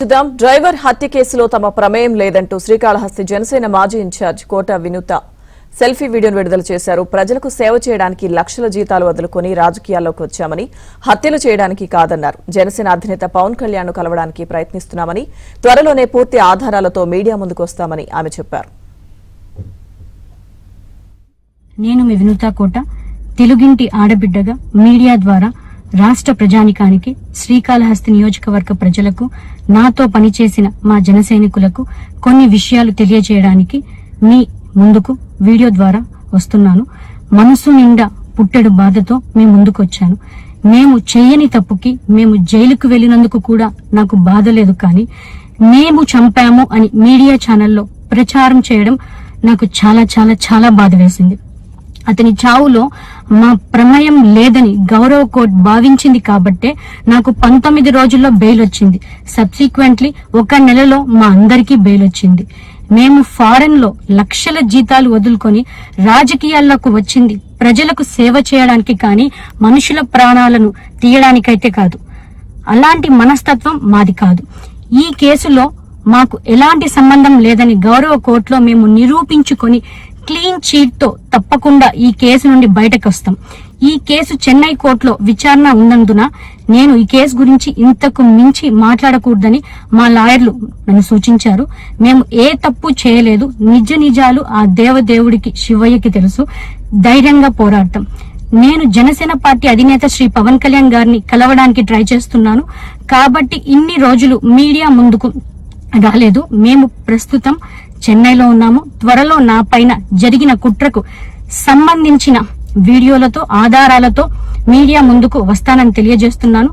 Driver హత్య కేసులో తమ ప్రమేయం లేదంటూ శ్రీకాళహస్తి జనసేన మాజీ ఇన్ఛార్జ్ కోట వినూత సెల్ఫీ వీడియోను విడుదల చేశారు. ప్రజలకు సేవ చేయడానికి లక్షల జీతాలు వదులుకొని రాజకీయాల్లోకి వచ్చామని, హత్యలు చేయడానికి కాదన్నారు. జనసేన అధినేత పవన్ కళ్యాణ్ కలవడానికి ప్రయత్నిస్తున్నామని, త్వరలోనే పూర్తి ఆధారాలతో మీడియా ముందుకు వస్తామని ఆమె చెప్పారు. నేను మీ వినూత కోట, తెలుగింటి ఆడబిడ్డగా మీడియా ద్వారా రాష్ట్ర ప్రజానికానికి, శ్రీకాళహస్తి నియోజకవర్గ ప్రజలకు, నాతో పనిచేసిన మా జనసైనికులకు కొన్ని విషయాలు తెలియజేయడానికి మీ ముందుకు వీడియో ద్వారా వస్తున్నాను. మనసు నిండా పుట్టెడు బాధతో మీ ముందుకు వచ్చాను. మేము చేయని తప్పుకి మేము జైలుకు వెళ్లినందుకు కూడా నాకు బాధ లేదు, కానీ మేము చంపాము అని మీడియా ఛానల్లో ప్రచారం చేయడం నాకు చాలా చాలా చాలా బాధ వేసింది. అతని చావులో మా ప్రమేయం లేదని గౌరవ కోర్టు భావించింది కాబట్టే నాకు 19 రోజుల్లో బెయిల్ వచ్చింది. సబ్సిక్వెంట్లీ 1 నెలలో మా అందరికీ బెయిల్ వచ్చింది. మేము ఫారెన్ లో లక్షల జీతాలు వదులుకొని రాజకీయాల్లోకి వచ్చింది ప్రజలకు సేవ చేయడానికి, కానీ మనుషుల ప్రాణాలను తీయడానికైతే కాదు. అలాంటి మనస్తత్వం మాది కాదు. ఈ కేసులో మాకు ఎలాంటి సంబంధం లేదని గౌరవ కోర్టులో మేము నిరూపించుకొని క్లీన్ చీట్ తో తప్పకుండా ఈ కేసు నుండి బయటకు వస్తాం. ఈ కేసు చెన్నై కోర్టులో విచారణ ఉన్నందున నేను ఈ కేసు గురించి ఇంతకు మించి మాట్లాడకూడదని మా లాయర్లు నన్ను సూచించారు. మేము ఏ తప్పు చేయలేదు. నిజ నిజాలు ఆ దేవదేవుడికి, శివయ్యకి తెలుసు. ధైర్యంగా పోరాడతాం. నేను జనసేన పార్టీ అధినేత శ్రీ పవన్ కళ్యాణ్ గారిని కలవడానికి ట్రై చేస్తున్నాను కాబట్టి ఇన్ని రోజులు మీడియా ముందుకు రాలేదు. మేము ప్రస్తుతం చెన్నైలో ఉన్నాము. త్వరలో నా పైన జరిగిన కుట్రకు సంబంధించిన వీడియోలతో, ఆధారాలతో మీడియా ముందుకు వస్తానని తెలియజేస్తున్నాను.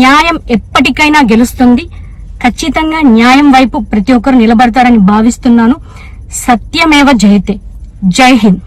న్యాయం ఎప్పటికైనా గెలుస్తుంది. ఖచ్చితంగా న్యాయం వైపు ప్రతి ఒక్కరు నిలబడతారని భావిస్తున్నాను. సత్యమేవ జయతే. జై హింద్.